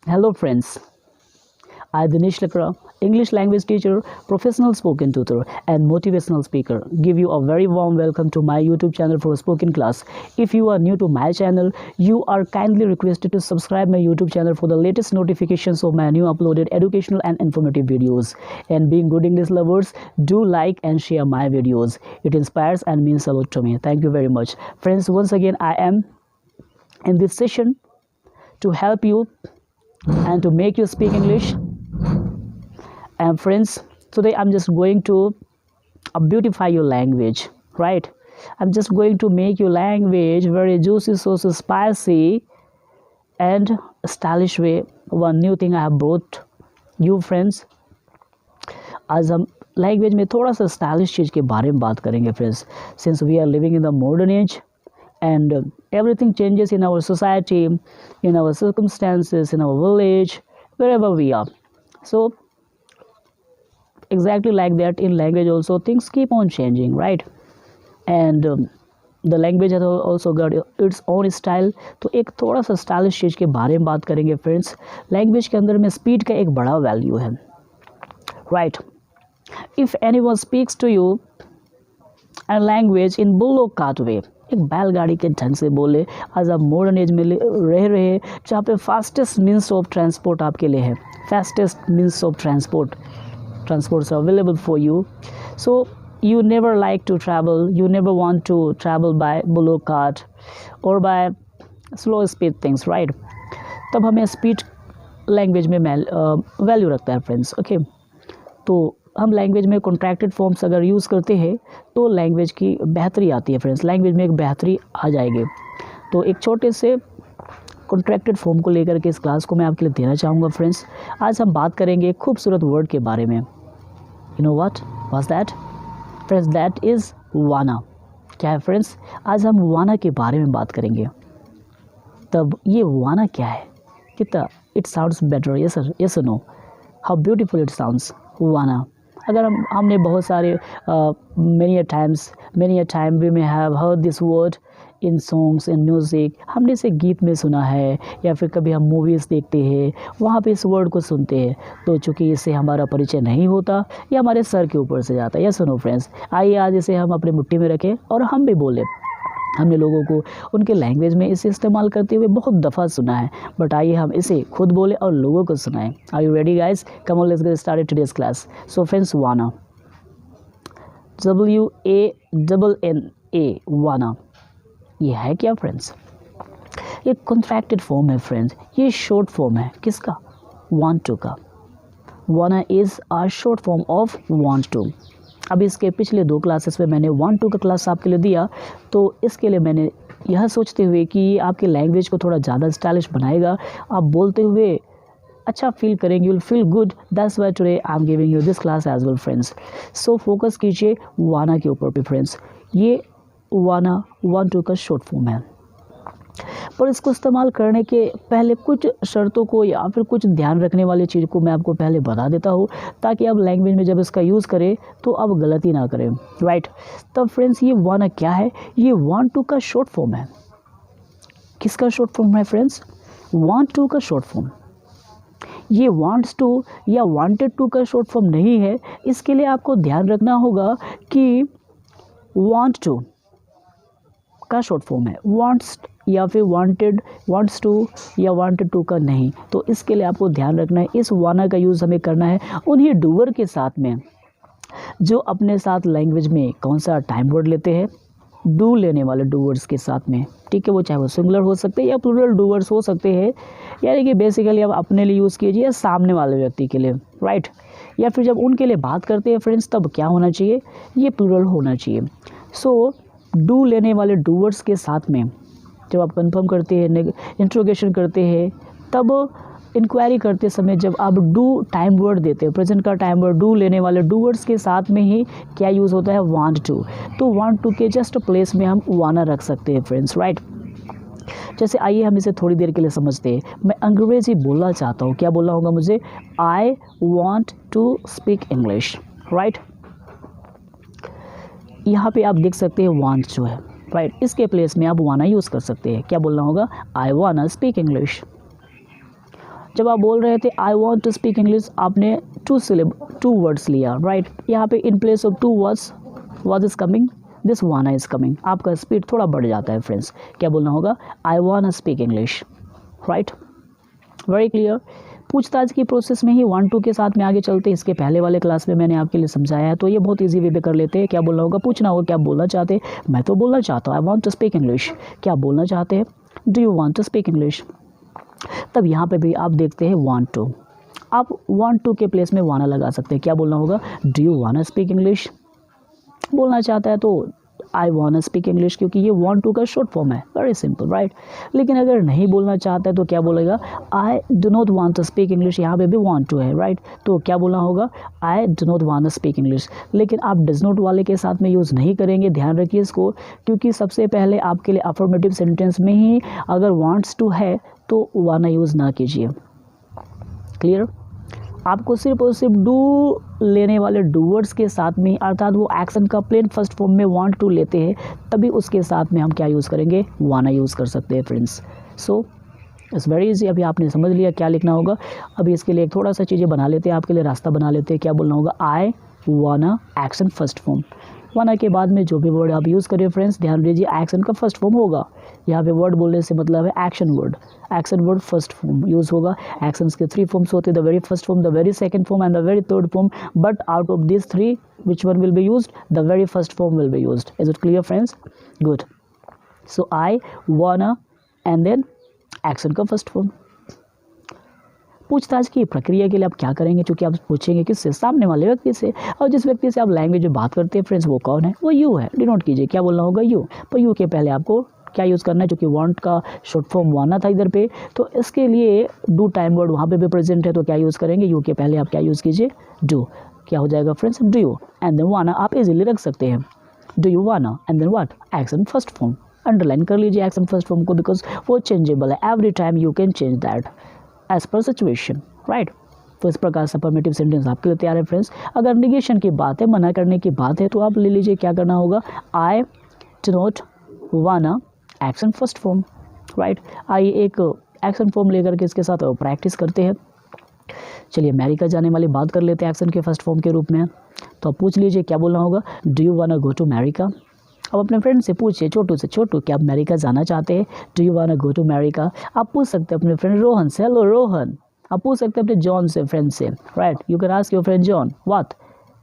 Hello friends, I Dinesh Lakra, English language teacher, professional spoken tutor and motivational speaker. Give you a very warm welcome to my YouTube channel for spoken class. If you are new to my channel, you are kindly requested to subscribe my YouTube channel for the latest notifications of my new uploaded educational and informative videos. And being good English lovers, do like and share my videos. It inspires and means a lot to me. Thank you very much. Friends, once again I am in this session to help you and to make you speak English. And friends, today I'm just going to beautify your language, right? I'm just going to make your language very juicy, so spicy and stylish way. One new thing I have brought you friends. आज हम language में थोड़ा सा stylish चीज़ के बारे में बात करेंगे friends. Since we are living in the modern age and everything changes in our society, in our circumstances, in our village, wherever we are. So exactly like that in language also things keep on changing, right? And the language has also got its own style. तो एक थोड़ा सा stylish चीज़ के बारे में बात करेंगे friends. Language के अंदर में स्पीड का एक बड़ा वैल्यू है, right? If anyone speaks to you and language in बुलो काट वे, एक बैलगाड़ी के ढंग से बोले. आज आप मॉडर्न एज में रह रहे जहाँ पे फास्टेस्ट मीन्स ऑफ ट्रांसपोर्ट आपके लिए है, fastest means of transports are available for you. So you never like to travel, you never want to travel by bullock cart or by slow speed things, right? तब हमें speed language में value रखता है friends. Okay, तो हम language में contracted forms अगर use करते हैं तो लैंग्वेज की बेहतरी आती है फ्रेंड्स. लैंग्वेज में एक बेहतरी आ जाएगी. तो एक छोटे से कॉन्ट्रैक्टेड फॉर्म को लेकर के इस क्लास को मैं आपके लिए देना चाहूँगा फ्रेंड्स. आज हम बात करेंगे खूबसूरत वर्ड के बारे में. You know what was that friends? That is वाना. क्या है फ्रेंड्स? आज हम वाना के बारे में बात करेंगे. तब ये वाना क्या है? कितना it sounds better, yes sir, yes no, how beautiful it sounds wanna. अगर हमने बहुत सारे many a time we may have heard this word in songs, in music. हमने इसे गीत में सुना है या फिर कभी हम मूवीज़ देखते हैं, वहाँ पे इस वर्ड को सुनते हैं. तो चूँकि इससे हमारा परिचय नहीं होता या हमारे सर के ऊपर से जाता है, या सुनो फ्रेंड्स, आइए आज इसे हम अपने मुट्ठी में रखें और हम भी बोलें. हमने लोगों को उनके लैंग्वेज में इसे इस्तेमाल करते हुए बहुत दफ़ा सुना है, बट आइए हम इसे खुद बोले और लोगों को सुनाएं. Are you ready guys? Come on, let's get started today's class. So friends, wanna, WANNA, wanna, ये है क्या फ्रेंड्स? ये कॉन्ट्रैक्टेड फॉर्म है फ्रेंड्स. ये शॉर्ट फॉर्म है किसका? वांट टू का. Wanna is a short form of want to. अब इसके पिछले 2 क्लासेस में मैंने 1-2 का क्लास आपके लिए दिया, तो इसके लिए मैंने यह सोचते हुए कि ये आपके लैंग्वेज को थोड़ा ज़्यादा स्टाइलिश बनाएगा, आप बोलते हुए अच्छा फील करेंगे, you will feel good. That's why today I am giving you this class as well friends. So focus कीजिए वाना के ऊपर भी फ्रेंड्स. ये वाना 1-2 का शॉर्ट फॉर्म है, पर इसको इस्तेमाल करने के पहले कुछ शर्तों को या फिर कुछ ध्यान रखने वाली चीज़ को मैं आपको पहले बता देता हूँ, ताकि आप लैंग्वेज में जब इसका यूज़ करें तो आप गलती ना करें, राइट? तब फ्रेंड्स, ये वाना क्या है? ये वांट टू का शॉर्ट फॉर्म है. किसका शॉर्ट फॉर्म है फ्रेंड्स? वांट टू का शॉर्ट फॉर्म. ये वांट्स टू या वांटेड टू का शॉर्ट फॉर्म नहीं है. इसके लिए आपको ध्यान रखना होगा कि वांट टू का शॉर्ट फॉर्म है, वांट्स या फिर वांटेड, वांट्स टू या वांटेड टू का नहीं. तो इसके लिए आपको ध्यान रखना है, इस वाना का यूज़ हमें करना है उन्हीं डूअर के साथ में जो अपने साथ लैंग्वेज में कौन सा टाइम वर्ड लेते हैं, डू लेने वाले डूवर्स के साथ में, ठीक है? वो चाहे वो सिंगुलर हो सकते हैं या प्लूरल डूवर्स हो सकते हैं. यानी कि बेसिकली आप अपने लिए यूज़ कीजिए या सामने वाले व्यक्ति के लिए, राइट? या फिर जब उनके लिए बात करते हैं फ्रेंड्स, तब क्या होना चाहिए? ये प्लूरल होना चाहिए. सो डू लेने वाले डूवर्स के साथ में जब आप कंफर्म करते हैं, इंट्रोगेशन करते हैं, तब इंक्वायरी करते समय जब आप डू टाइम वर्ड देते हैं, प्रेजेंट का टाइम वर्ड डू लेने वाले डूवर्स के साथ में ही क्या यूज़ होता है? Want to. तो वांट टू के जस्ट प्लेस में हम वाना रख सकते हैं फ्रेंड्स, राइट? जैसे आइए हम इसे थोड़ी देर के लिए समझते हैं. मैं अंग्रेजी बोलना चाहता हूँ, क्या बोलना होगा मुझे? I want to speak English, right? यहाँ पे आप देख सकते हैं वांट जो है, राइट? इसके प्लेस में आप वाना यूज़ कर सकते हैं. क्या बोलना होगा? आई वाना स्पीक इंग्लिश. जब आप बोल रहे थे I want to speak English, आपने टू वर्ड्स लिया, राइट। यहाँ पे in place of two words was is coming, this wanna is coming, आपका स्पीड थोड़ा बढ़ जाता है फ्रेंड्स। क्या बोलना होगा? I want speak English, right. Very clear. पूछताछ की प्रोसेस में ही 1-2 के साथ में आगे चलते हैं। इसके पहले वाले क्लास में मैंने आपके लिए समझाया है, तो ये बहुत इजी वे पे कर लेते हैं। क्या बोलना होगा? पूछना होगा क्या बोलना चाहते हैं। मैं तो बोलना चाहता हूँ, I want to speak English. क्या बोलना चाहते हैं? Do you want to speak English. तब यहाँ पे भी आप देखते हैं वांट टू, आप वांट टू के प्लेस में वाना लगा सकते हैं। क्या बोलना होगा? Do you want to speak English. बोलना चाहता है तो आई वांट स्पीक इंग्लिश, क्योंकि ये वांट टू का शॉर्ट फॉर्म है, वेरी सिंपल, राइट। लेकिन अगर नहीं बोलना चाहता है तो क्या बोलेगा? I do not want to speak English. यहाँ पे भी वांट टू है, राइट। तो क्या बोलना होगा? आई do not want speak English. लेकिन आप डज नॉट वाले के साथ में यूज़ नहीं करेंगे, ध्यान रखिए इसको, क्योंकि सबसे पहले आपके लिए अफर्मेटिव सेंटेंस में ही अगर वांट्स टू है तो वाना यूज़ ना कीजिए। क्लियर? आपको सिर्फ और सिर्फ डू लेने वाले डूवर्ड्स के साथ में, अर्थात वो एक्शन का प्लेन फर्स्ट फॉर्म में वांट टू लेते हैं, तभी उसके साथ में हम क्या यूज़ करेंगे? वाना यूज़ कर सकते हैं friends. So it's very easy. अभी आपने समझ लिया क्या लिखना होगा। अभी इसके लिए थोड़ा सा चीज़ें बना लेते हैं, आपके लिए रास्ता बना लेते हैं। क्या बोलना होगा? आई वाना एक्शन फर्स्ट फॉर्म। वाना के बाद में जो भी वर्ड आप यूज़ करें फ्रेंड्स, ध्यान दीजिए एक्शन का फर्स्ट फॉर्म होगा। यहाँ पे वर्ड बोलने से मतलब है action word. Action word first form use होगा। एक्शंस के 3 फॉर्म्स होते हैं, the very first form, the very second form and the very third form. But out of this 3 which one will be used? The very first form will be used. Is it clear friends? Good. So I wanna and then action का first form. पूछताछ की प्रक्रिया के लिए आप क्या करेंगे? क्योंकि आप पूछेंगे किससे? सामने वाले व्यक्ति से। और जिस व्यक्ति से आप लैंग्वेज में बात करते हैं फ्रेंड्स, वो कौन है? वो यू है। डिनोट कीजिए। क्या बोलना होगा? यू। पर यू के पहले आपको क्या यूज़ करना है? क्योंकि वांट का शॉर्ट फॉर्म वाना था इधर पे, तो इसके लिए डू टाइम वर्ड वहाँ पे भी प्रेजेंट है, तो क्या यूज़ करेंगे? यू के पहले आप क्या यूज़ कीजिए? डू। क्या हो जाएगा friends? Do you and then wanna आप इजीली रख सकते हैं। Do you wanna and then what? Action first form. Underline कर लीजिए एक्शन फर्स्ट फॉर्म को, बिकॉज वो चेंजेबल है। Every time you can change that as per situation, right. तो इस प्रकार से अफर्मेटिव सेंटेंस आपके लिए तैयार है फ्रेंड्स। अगर निगेशन की बात है, मना करने की बात है, तो आप ले लीजिए क्या करना होगा? आई डू नॉट वाना एक्शन फर्स्ट फॉर्म, राइट। आइए एक एक्शन फॉर्म लेकर के इसके साथ प्रैक्टिस करते हैं। चलिए अमेरिका जाने वाली बात कर लेते हैं एक्शन के फर्स्ट फॉर्म के रूप में। तो आप पूछ लीजिए क्या बोलना होगा? Do you wanna go to America. अब अपने फ्रेंड से पूछिए, छोटू से, छोटू क्या आप अमेरिका जाना चाहते हैं? Do you wanna go to America. आप पूछ सकते हैं अपने फ्रेंड रोहन से, हेलो रोहन। आप पूछ सकते हैं अपने जॉन से, फ्रेंड से, right. You can ask your friend John what,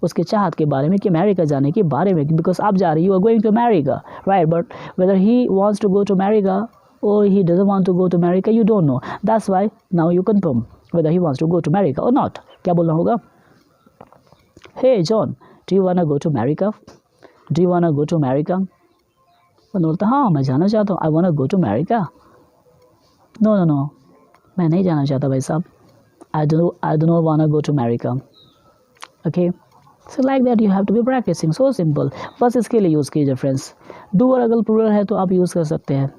उसके चाहत के बारे में, कि अमेरिका जाने के बारे में, बिकॉज आप जा रही, you are going to America, right. But whether he wants to go to America और he doesn't want to go to America, you don't know. That's why now you confirm whether he wants to go to America और not. क्या बोलना होगा? Hey John, do you wanna go to America. Do you wanna go to America. बोलता हाँ मैं जाना चाहता हूँ, I wanna go to America. No no no, मैं नहीं जाना चाहता भाई साहब, आई do not wanna go to America. Okay, so like that you have to be practicing, so simple. बस इसके लिए यूज़ कीजिए फ्रेंड्स। डू और अगर प्लूरल है तो आप यूज़ कर सकते हैं,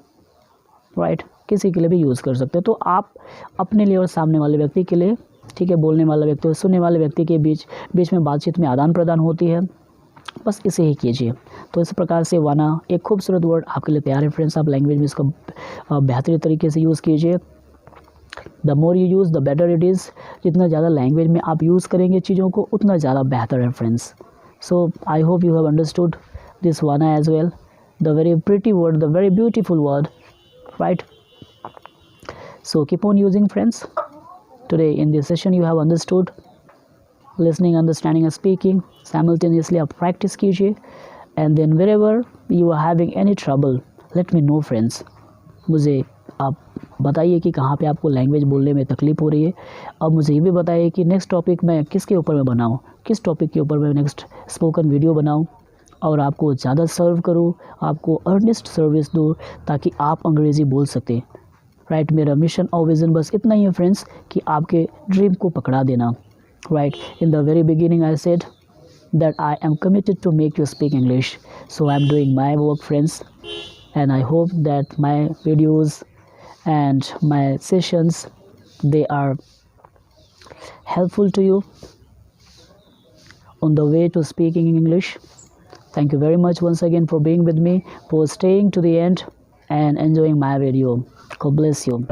राइट। किसी के लिए भी यूज़ कर सकते हैं। तो आप अपने लिए और सामने वाले व्यक्ति के लिए, ठीक है, बोलने वाला व्यक्ति और सुनने वाले व्यक्ति के बीच में बातचीत में आदान प्रदान होती है, बस इसे ही कीजिए। तो इस प्रकार से वाना एक खूबसूरत वर्ड आपके लिए तैयार है फ्रेंड्स। आप लैंग्वेज में इसको बेहतरीन तरीके से यूज़ कीजिए। The more you use the better it is. जितना ज़्यादा लैंग्वेज में आप यूज़ करेंगे चीज़ों को, उतना ज़्यादा बेहतर है friends. So I hope you have understood this one as well. The very pretty word, the very beautiful word, right? So keep on using friends. Today in this session you have understood listening, understanding and speaking simultaneously. आप practice कीजिए and then wherever you are having any trouble let me know friends. मुझे आप बताइए कि कहाँ पे आपको language बोलने में तकलीफ हो रही है। अब मुझे ये भी बताइए कि नेक्स्ट टॉपिक मैं किसके ऊपर मैं बनाऊँ, किस टॉपिक के ऊपर मैं नेक्स्ट स्पोकन वीडियो बनाऊँ और आपको ज़्यादा सर्व करूँ, आपको अर्नेस्ट सर्विस दूँ ताकि आप अंग्रेज़ी बोल सकें, राइट। मेरा मिशन और विज़न बस इतना ही है फ्रेंड्स कि आपके ड्रीम को पकड़ा देना, right. In the very beginning I said that I am committed to make you speak English. So I am doing my work friends, and I hope that my videos and my sessions they are helpful to you on the way to speaking English. Thank you very much once again for being with me, for staying to the end and enjoying my video. God bless you.